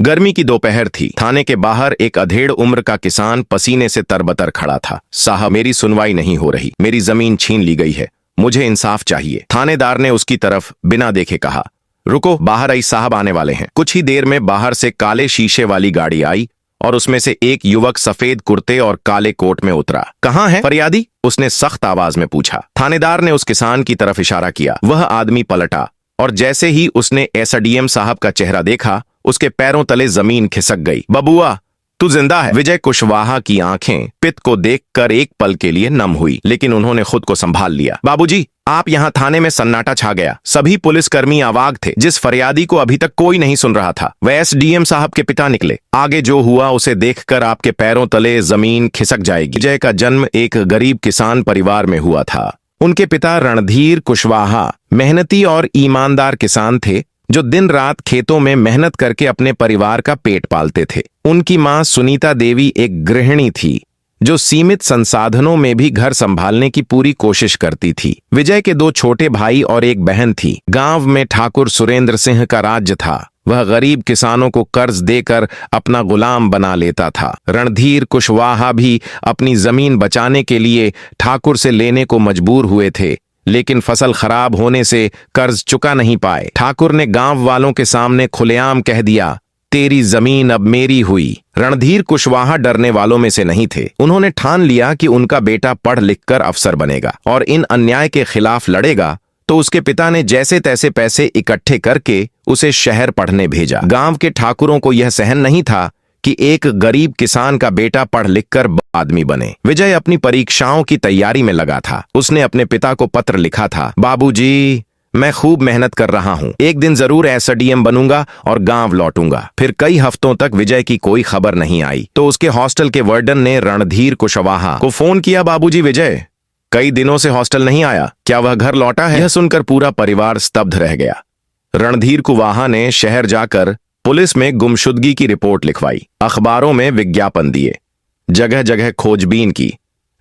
गर्मी की दोपहर थी। थाने के बाहर एक अधेड़ उम्र का किसान पसीने से तरबतर खड़ा था। साहब, मेरी सुनवाई नहीं हो रही, मेरी जमीन छीन ली गई है, मुझे इंसाफ चाहिए। थानेदार ने उसकी तरफ बिना देखे कहा, रुको, बाहर आई साहब आने वाले हैं। कुछ ही देर में बाहर से काले शीशे वाली गाड़ी आई और उसमें से एक युवक सफेद कुर्ते और काले कोट में उतरा। कहाँ है फरियादी? उसने सख्त आवाज में पूछा। थानेदार ने उस किसान की तरफ इशारा किया। वह आदमी पलटा और जैसे ही उसने एसडीएम साहब का चेहरा देखा, उसके पैरों तले जमीन खिसक गई। बबुआ, तू जिंदा है? विजय कुशवाहा की आंखें पिता को देखकर एक पल के लिए नम हुई, लेकिन उन्होंने खुद को संभाल लिया। बाबूजी, आप यहाँ। थाने में सन्नाटा छा गया। सभी पुलिसकर्मी अवाक थे। जिस फरियादी को अभी तक कोई नहीं सुन रहा था, वह एसडीएम साहब के पिता निकले। आगे जो हुआ उसे देखकर आपके पैरों तले जमीन खिसक जाएगी। विजय का जन्म एक गरीब किसान परिवार में हुआ था। उनके पिता रणधीर कुशवाहा मेहनती और ईमानदार किसान थे, जो दिन रात खेतों में मेहनत करके अपने परिवार का पेट पालते थे। उनकी मां सुनीता देवी एक गृहिणी थी, जो सीमित संसाधनों में भी घर संभालने की पूरी कोशिश करती थी। विजय के 2 छोटे भाई और एक बहन थी। गांव में ठाकुर सुरेंद्र सिंह का राज्य था। वह गरीब किसानों को कर्ज देकर अपना गुलाम बना लेता था। रणधीर कुशवाहा भी अपनी जमीन बचाने के लिए ठाकुर से लेने को मजबूर हुए थे, लेकिन फसल खराब होने से कर्ज चुका नहीं पाए। ठाकुर ने गांव वालों के सामने खुलेआम कह दिया, तेरी जमीन अब मेरी हुई। रणधीर कुशवाहा डरने वालों में से नहीं थे। उन्होंने ठान लिया कि उनका बेटा पढ़ लिखकर अफसर बनेगा और इन अन्याय के खिलाफ लड़ेगा। तो उसके पिता ने जैसे तैसे पैसे इकट्ठे करके उसे शहर पढ़ने भेजा। गांव के ठाकुरों को यह सहन नहीं था कि एक गरीब किसान का बेटा पढ़ लिखकर आदमी बने। विजय अपनी परीक्षाओं की तैयारी में लगा था। उसने अपने पिता को पत्र लिखा था, बाबूजी, मैं खूब मेहनत कर रहा हूँ, एक दिन जरूर एसडीएम बनूंगा और गांव लौटूंगा। फिर कई हफ्तों तक विजय की कोई खबर नहीं आई। तो उसके हॉस्टल के वार्डन ने रणधीर कुशवाहा को फोन किया, बाबूजी, विजय कई दिनों से हॉस्टल नहीं आया, क्या वह घर लौटा है? यह सुनकर पूरा परिवार स्तब्ध रह गया। रणधीर कुशवाहा ने शहर जाकर पुलिस में गुमशुदगी की रिपोर्ट लिखवाई, अखबारों में विज्ञापन दिए, जगह जगह खोजबीन की,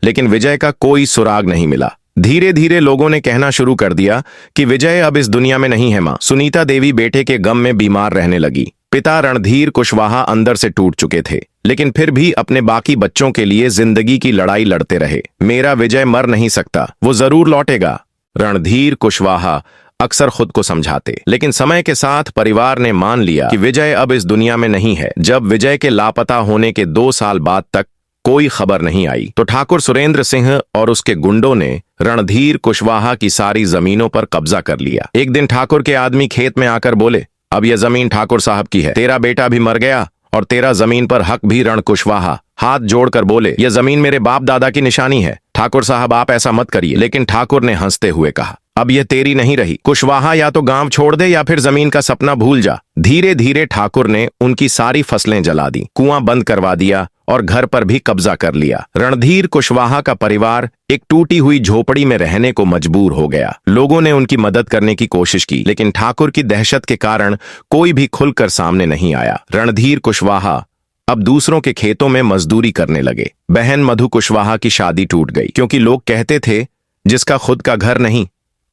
लेकिन विजय का कोई सुराग नहीं मिला। धीरे धीरे लोगों ने कहना शुरू कर दिया कि विजय अब इस दुनिया में नहीं है। मां सुनीता देवी बेटे के गम में बीमार रहने लगी। पिता रणधीर कुशवाहा अंदर से टूट चुके थे, लेकिन फिर भी अपने बाकी बच्चों के लिए जिंदगी की लड़ाई लड़ते रहे। मेरा विजय मर नहीं सकता, वो जरूर लौटेगा, रणधीर कुशवाहा अक्सर खुद को समझाते। लेकिन समय के साथ परिवार ने मान लिया कि विजय अब इस दुनिया में नहीं है। जब विजय के लापता होने के 2 साल बाद तक कोई खबर नहीं आई, तो ठाकुर सुरेंद्र सिंह और उसके गुंडों ने रणधीर कुशवाहा की सारी जमीनों पर कब्जा कर लिया। एक दिन ठाकुर के आदमी खेत में आकर बोले, अब यह जमीन ठाकुर साहब की है, तेरा बेटा भी मर गया और तेरा जमीन पर हक भी। रण कुशवाहा हाथ जोड़कर बोले, यह जमीन मेरे बाप दादा की निशानी है, ठाकुर साहब आप ऐसा मत करिए। लेकिन ठाकुर ने हंसते हुए कहा, अब यह तेरी नहीं रही कुशवाहा, या तो गांव छोड़ दे या फिर जमीन का सपना भूल जा। धीरे धीरे ठाकुर ने उनकी सारी फसलें जला दी, कुआं बंद करवा दिया और घर पर भी कब्जा कर लिया। रणधीर कुशवाहा का परिवार एक टूटी हुई झोपड़ी में रहने को मजबूर हो गया। लोगों ने उनकी मदद करने की कोशिश की, लेकिन ठाकुर की दहशत के कारण कोई भी खुलकर सामने नहीं आया। रणधीर कुशवाहा अब दूसरों के खेतों में मजदूरी करने लगे। बहन मधु कुशवाहा की शादी टूट गई, क्योंकि लोग कहते थे, जिसका खुद का घर नहीं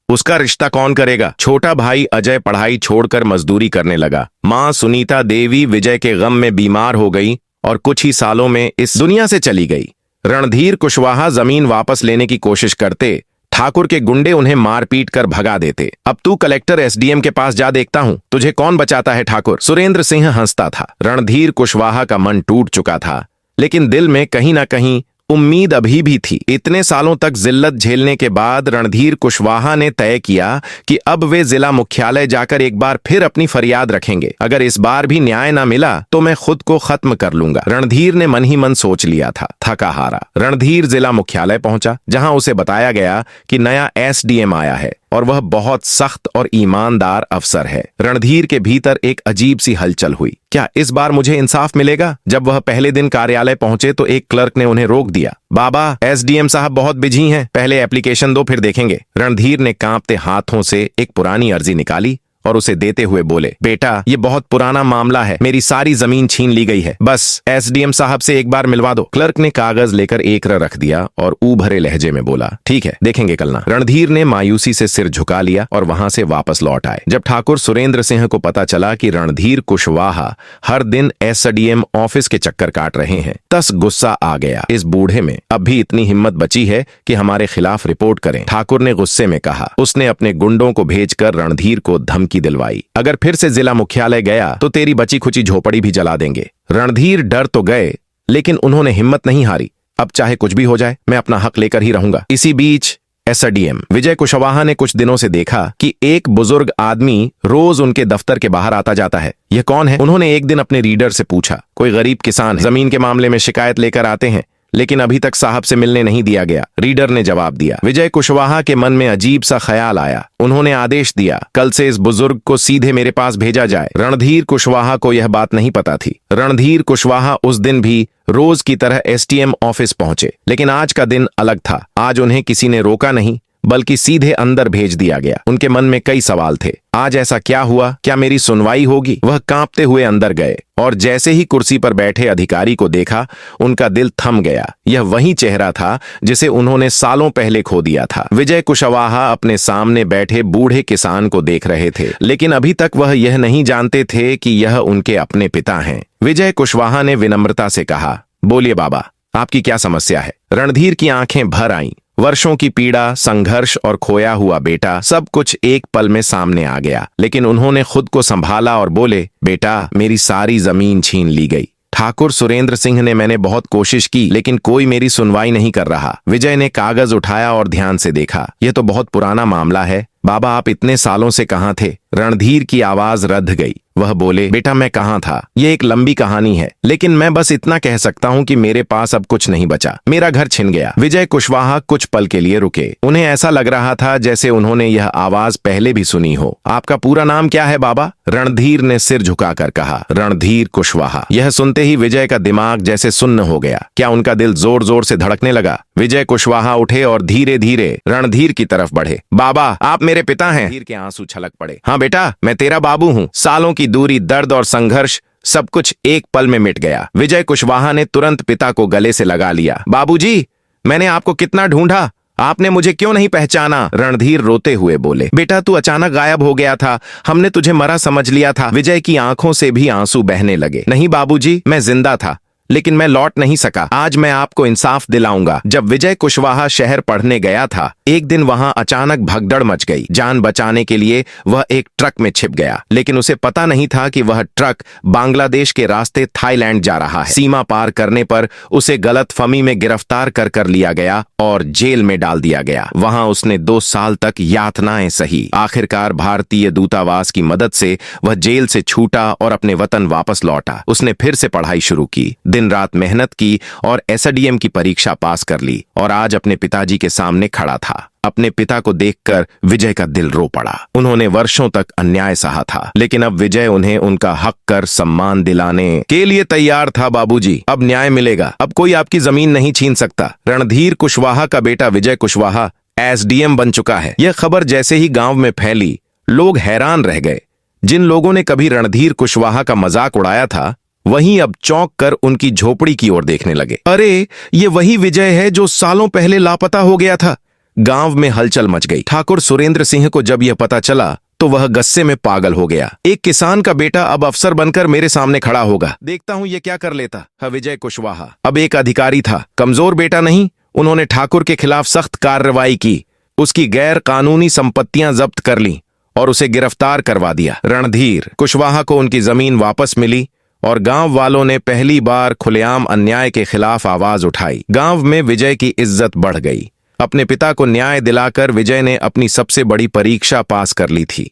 उसका रिश्ता कौन करेगा। छोटा भाई अजय पढ़ाई छोड़कर मजदूरी करने लगा। मां सुनीता देवी विजय के गम में बीमार हो गई और कुछ ही सालों में इस दुनिया से चली गई। रणधीर कुशवाहा जमीन वापस लेने की कोशिश करते, ठाकुर के गुंडे उन्हें मार पीट कर भगा देते। अब तू कलेक्टर एसडीएम के पास जा, देखता हूं तुझे कौन बचाता है ठाकुर। सुरेंद्र सिंह हंसता था। रणधीर कुशवाहा का मन टूट चुका था, लेकिन दिल में कहीं ना कहीं उम्मीद अभी भी थी। इतने सालों तक जिल्लत झेलने के बाद रणधीर कुशवाहा ने तय किया कि अब वे जिला मुख्यालय जाकर एक बार फिर अपनी फरियाद रखेंगे। अगर इस बार भी न्याय ना मिला तो मैं खुद को खत्म कर लूंगा। रणधीर ने मन ही मन सोच लिया था। थका हारा रणधीर जिला मुख्यालय पहुंचा, जहां उसे बताया गया कि नया एसडीएम आया है और वह बहुत सख्त और ईमानदार अफसर है। रणधीर के भीतर एक अजीब सी हलचल हुई। क्या इस बार मुझे इंसाफ मिलेगा? जब वह पहले दिन कार्यालय पहुंचे तो एक क्लर्क ने उन्हें रोक दिया। बाबा, एसडीएम साहब बहुत बिजी हैं, पहले एप्लीकेशन दो, फिर देखेंगे। रणधीर ने कांपते हाथों से एक पुरानी अर्जी निकाली और उसे देते हुए बोले, बेटा ये बहुत पुराना मामला है, मेरी सारी जमीन छीन ली गई है, बस एसडीएम साहब से एक बार मिलवा दो। क्लर्क ने कागज लेकर एक रख दिया और ऊ भरे लहजे में बोला, ठीक है, देखेंगे कल ना। रणधीर ने मायूसी से सिर झुका लिया और वहां से वापस लौट आए। जब ठाकुर सुरेंद्र सिंह को पता चला कि रणधीर कुशवाहा हर दिन एसडीएम ऑफिस के चक्कर काट रहे हैं, तस गुस्सा आ गया। इस बूढ़े में अब भी इतनी हिम्मत बची है कि हमारे खिलाफ रिपोर्ट करें, ठाकुर ने गुस्से में कहा। उसने अपने गुंडों को भेजकर रणधीर को धमकी दिलवाई, अगर फिर से जिला मुख्यालय गया तो तेरी बची खुची झोपड़ी भी जला देंगे। रणधीर डर तो गए, लेकिन उन्होंने हिम्मत नहीं हारी। अब चाहे कुछ भी हो जाए, मैं अपना हक लेकर ही रहूंगा। इसी बीच एसडीएम विजय कुशवाहा ने कुछ दिनों से देखा कि एक बुजुर्ग आदमी रोज उनके दफ्तर के बाहर आता जाता है। यह कौन है? उन्होंने एक दिन अपने रीडर से पूछा। कोई गरीब किसान है, जमीन के मामले में शिकायत लेकर आते हैं, लेकिन अभी तक साहब से मिलने नहीं दिया गया। रीडर ने जवाब दिया। विजय कुशवाहा के मन में अजीब सा ख्याल आया। उन्होंने आदेश दिया, कल से इस बुजुर्ग को सीधे मेरे पास भेजा जाए। रणधीर कुशवाहा को यह बात नहीं पता थी। रणधीर कुशवाहा उस दिन भी रोज की तरह एसडीएम ऑफिस पहुंचे, लेकिन आज का दिन अलग था। आज उन्हें किसी ने रोका नहीं, बल्कि सीधे अंदर भेज दिया गया। उनके मन में कई सवाल थे। आज ऐसा क्या हुआ? क्या मेरी सुनवाई होगी? वह कांपते हुए अंदर गए और जैसे ही कुर्सी पर बैठे अधिकारी को देखा, उनका दिल थम गया। यह वही चेहरा था जिसे उन्होंने सालों पहले खो दिया था। विजय कुशवाहा अपने सामने बैठे बूढ़े किसान को देख रहे थे, लेकिन अभी तक वह यह नहीं जानते थे कि यह उनके अपने पिता हैं। विजय कुशवाहा ने विनम्रता से कहा, बोलिए बाबा, आपकी क्या समस्या है? रणधीर की आंखें भर आईं। वर्षों की पीड़ा, संघर्ष और खोया हुआ बेटा, सब कुछ एक पल में सामने आ गया। लेकिन उन्होंने खुद को संभाला और बोले, बेटा मेरी सारी जमीन छीन ली गई। ठाकुर सुरेंद्र सिंह ने मैंने बहुत कोशिश की, लेकिन कोई मेरी सुनवाई नहीं कर रहा। विजय ने कागज उठाया और ध्यान से देखा। यह तो बहुत पुराना मामला है। बाबा आप इतने सालों से कहाँ थे? रणधीर की आवाज रद्द गई। वह बोले, बेटा मैं कहाँ था, ये एक लंबी कहानी है, लेकिन मैं बस इतना कह सकता हूँ कि मेरे पास अब कुछ नहीं बचा। मेरा घर छिन गया। विजय कुशवाहा कुछ पल के लिए रुके। उन्हें ऐसा लग रहा था जैसे उन्होंने यह आवाज पहले भी सुनी हो। आपका पूरा नाम क्या है बाबा? रणधीर ने सिर झुकाकर कहा। रणधीर कुशवाहा। यह सुनते ही विजय का दिमाग जैसे सुन्न हो गया। क्या उनका दिल जोर जोर से धड़कने लगा? विजय कुशवाहा उठे और धीरे धीरे रणधीर की तरफ बढ़े। बाबा आप मेरे पिता हैं। रणधीर के आंसू छलक पड़े। हाँ बेटा, मैं तेरा बाबू हूँ। सालों की दूरी, दर्द और संघर्ष, सब कुछ एक पल में मिट गया। विजय कुशवाहा ने तुरंत पिता को गले से लगा लिया। बाबूजी, मैंने आपको कितना ढूंढा, आपने मुझे क्यों नहीं पहचाना? रणधीर रोते हुए बोले, बेटा तू अचानक गायब हो गया था, हमने तुझे मरा समझ लिया था। विजय की आंखों से भी आंसू बहने लगे। नहीं बाबूजी, मैं जिंदा था, लेकिन मैं लौट नहीं सका। आज मैं आपको इंसाफ दिलाऊंगा। जब विजय कुशवाहा शहर पढ़ने गया था, एक दिन वहां अचानक भगदड़ मच गई। जान बचाने के लिए वह एक ट्रक में छिप गया, लेकिन उसे पता नहीं था कि वह ट्रक बांग्लादेश के रास्ते थाईलैंड जा रहा है। सीमा पार करने पर उसे गलतफहमी में गिरफ्तार कर लिया गया और जेल में डाल दिया गया। वहां उसने 2 साल तक यातनाएं सही। आखिरकार भारतीय दूतावास की मदद से वह जेल से छूटा और अपने वतन वापस लौटा। उसने फिर से पढ़ाई शुरू की, दिन रात मेहनत की और एसडीएम की परीक्षा पास कर ली और आज अपने पिताजी के सामने खड़ा था। अपने पिता को देखकर विजय का दिल रो पड़ा। उन्होंने वर्षों तक अन्याय सहा था, लेकिन अब विजय उन्हें उनका हक कर सम्मान दिलाने के लिए तैयार था। बाबूजी, अब न्याय मिलेगा। अब कोई आपकी जमीन नहीं छीन सकता। रणधीर कुशवाहा का बेटा विजय कुशवाहा एसडीएम बन चुका है। यह खबर जैसे ही गांव में फैली, लोग हैरान रह गए। जिन लोगों ने कभी रणधीर कुशवाहा का मजाक उड़ाया था, वहीं अब चौंक कर उनकी झोपड़ी की ओर देखने लगे। अरे, ये वही विजय है जो सालों पहले लापता हो गया था। गांव में हलचल मच गई। ठाकुर सुरेंद्र सिंह को जब यह पता चला तो वह गुस्से में पागल हो गया। एक किसान का बेटा अब अफसर बनकर मेरे सामने खड़ा होगा। देखता हूं ये क्या कर लेता है विजय कुशवाहा। अब एक अधिकारी था, कमजोर बेटा नहीं। उन्होंने ठाकुर के खिलाफ सख्त कार्रवाई की, उसकी गैर कानूनी संपत्तियां जब्त कर ली और उसे गिरफ्तार करवा दिया। रणधीर कुशवाहा को उनकी जमीन वापस मिली और गांव वालों ने पहली बार खुलेआम अन्याय के खिलाफ आवाज उठाई। गांव में विजय की इज्जत बढ़ गई। अपने पिता को न्याय दिलाकर विजय ने अपनी सबसे बड़ी परीक्षा पास कर ली थी।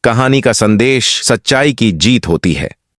कहानी का संदेश, सच्चाई की जीत होती है।